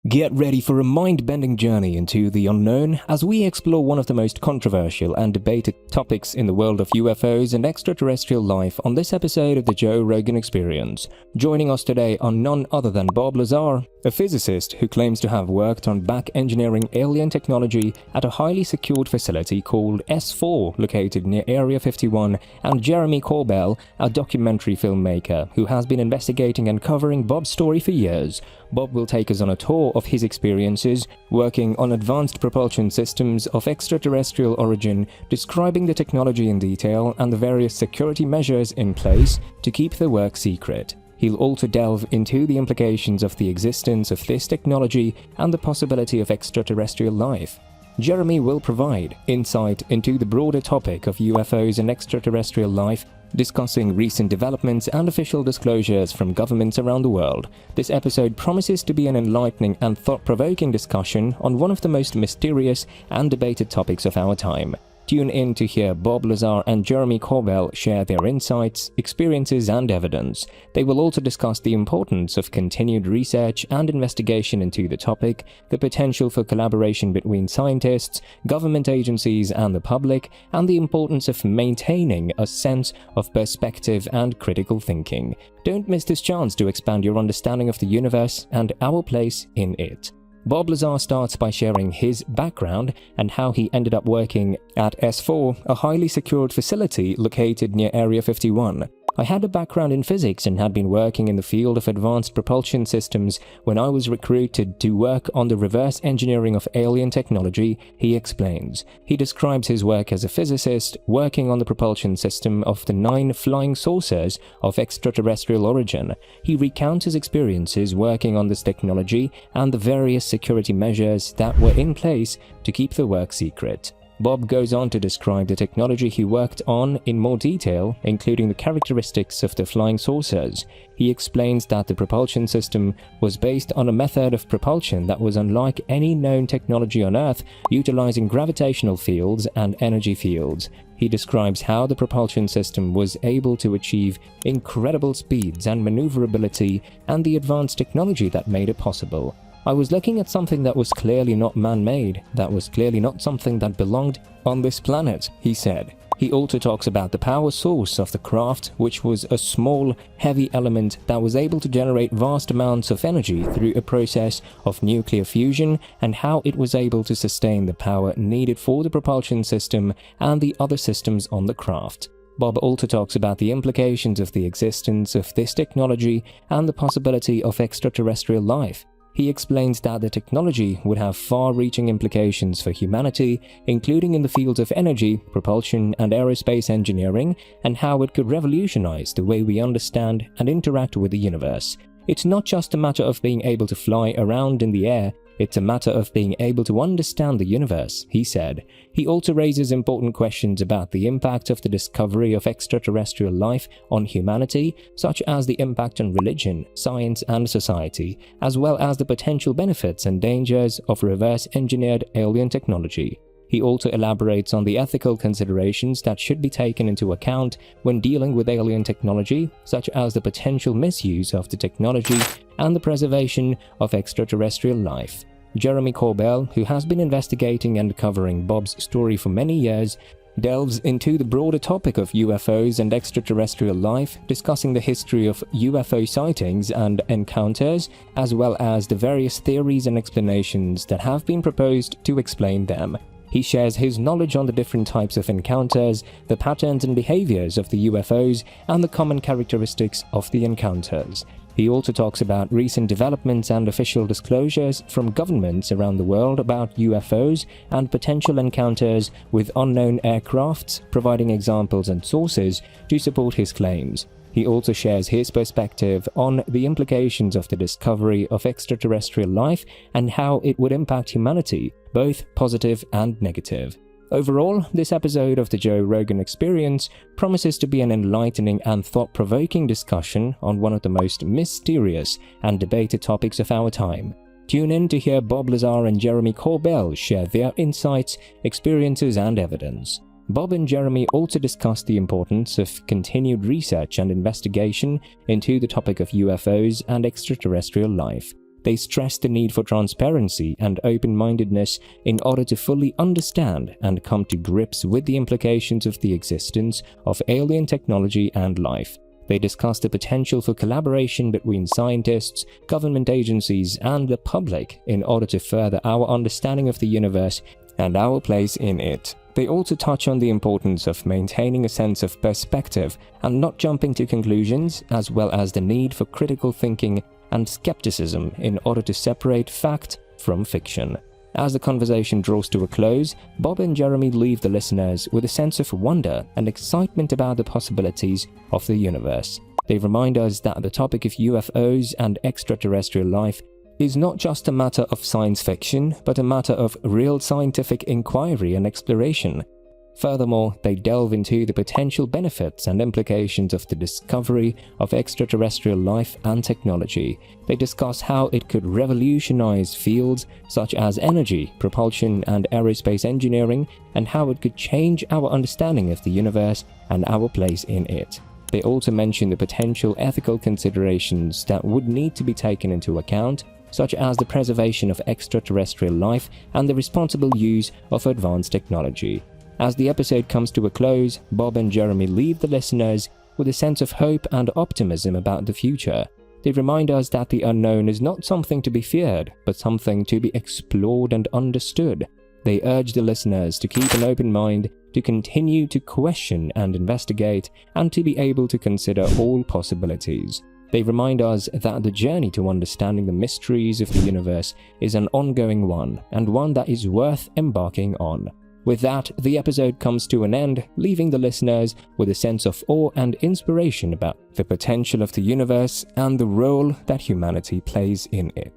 Get ready for a mind-bending journey into the unknown as we explore one of the most controversial and debated topics in the world of UFOs and extraterrestrial life on this episode of the Joe Rogan Experience. Joining us today are none other than Bob Lazar, a physicist who claims to have worked on back-engineering alien technology at a highly secured facility called S4 located near Area 51, and Jeremy Corbell, a documentary filmmaker who has been investigating and covering Bob's story for years. Bob will take us on a tour of his experiences working on advanced propulsion systems of extraterrestrial origin, describing the technology in detail and the various security measures in place to keep the work secret. He'll also delve into the implications of the existence of this technology and the possibility of extraterrestrial life. Jeremy will provide insight into the broader topic of UFOs and extraterrestrial life, discussing recent developments and official disclosures from governments around the world. This episode promises to be an enlightening and thought-provoking discussion on one of the most mysterious and debated topics of our time. Tune in to hear Bob Lazar and Jeremy Corbell share their insights, experiences, and evidence. They will also discuss the importance of continued research and investigation into the topic, the potential for collaboration between scientists, government agencies, and the public, and the importance of maintaining a sense of perspective and critical thinking. Don't miss this chance to expand your understanding of the universe and our place in it. Bob Lazar starts by sharing his background and how he ended up working at S4, a highly secured facility located near Area 51. I had a background in physics and had been working in the field of advanced propulsion systems when I was recruited to work on the reverse engineering of alien technology, he explains. He describes his work as a physicist, working on the propulsion system of the 9 flying saucers of extraterrestrial origin. He recounts his experiences working on this technology and the various security measures that were in place to keep the work secret. Bob goes on to describe the technology he worked on in more detail, including the characteristics of the flying saucers. He explains that the propulsion system was based on a method of propulsion that was unlike any known technology on Earth, utilizing gravitational fields and energy fields. He describes how the propulsion system was able to achieve incredible speeds and maneuverability and the advanced technology that made it possible. I was looking at something that was clearly not man-made, that was clearly not something that belonged on this planet, he said. He also talks about the power source of the craft, which was a small, heavy element that was able to generate vast amounts of energy through a process of nuclear fusion, and how it was able to sustain the power needed for the propulsion system and the other systems on the craft. Bob also talks about the implications of the existence of this technology and the possibility of extraterrestrial life. He explains that the technology would have far-reaching implications for humanity, including in the fields of energy, propulsion, and aerospace engineering, and how it could revolutionize the way we understand and interact with the universe. It's not just a matter of being able to fly around in the air, it's a matter of being able to understand the universe, he said. He also raises important questions about the impact of the discovery of extraterrestrial life on humanity, such as the impact on religion, science, and society, as well as the potential benefits and dangers of reverse-engineered alien technology. He also elaborates on the ethical considerations that should be taken into account when dealing with alien technology, such as the potential misuse of the technology and the preservation of extraterrestrial life. Jeremy Corbell, who has been investigating and covering Bob's story for many years, delves into the broader topic of UFOs and extraterrestrial life, discussing the history of UFO sightings and encounters, as well as the various theories and explanations that have been proposed to explain them. He shares his knowledge on the different types of encounters, the patterns and behaviors of the UFOs, and the common characteristics of the encounters. He also talks about recent developments and official disclosures from governments around the world about UFOs and potential encounters with unknown aircrafts, providing examples and sources to support his claims. He also shares his perspective on the implications of the discovery of extraterrestrial life and how it would impact humanity, both positive and negative. Overall, this episode of the Joe Rogan Experience promises to be an enlightening and thought-provoking discussion on one of the most mysterious and debated topics of our time. Tune in to hear Bob Lazar and Jeremy Corbell share their insights, experiences, and evidence. Bob and Jeremy also discuss the importance of continued research and investigation into the topic of UFOs and extraterrestrial life. They stress the need for transparency and open-mindedness in order to fully understand and come to grips with the implications of the existence of alien technology and life. They discuss the potential for collaboration between scientists, government agencies, and the public in order to further our understanding of the universe and our place in it. They also touch on the importance of maintaining a sense of perspective and not jumping to conclusions, as well as the need for critical thinking and skepticism in order to separate fact from fiction. As the conversation draws to a close, Bob and Jeremy leave the listeners with a sense of wonder and excitement about the possibilities of the universe. They remind us that the topic of UFOs and extraterrestrial life is not just a matter of science fiction, but a matter of real scientific inquiry and exploration. Furthermore, they delve into the potential benefits and implications of the discovery of extraterrestrial life and technology. They discuss how it could revolutionize fields such as energy, propulsion, and aerospace engineering, and how it could change our understanding of the universe and our place in it. They also mention the potential ethical considerations that would need to be taken into account, such as the preservation of extraterrestrial life and the responsible use of advanced technology. As the episode comes to a close, Bob and Jeremy leave the listeners with a sense of hope and optimism about the future. They remind us that the unknown is not something to be feared, but something to be explored and understood. They urge the listeners to keep an open mind, to continue to question and investigate, and to be able to consider all possibilities. They remind us that the journey to understanding the mysteries of the universe is an ongoing one, and one that is worth embarking on. With that, the episode comes to an end, leaving the listeners with a sense of awe and inspiration about the potential of the universe and the role that humanity plays in it.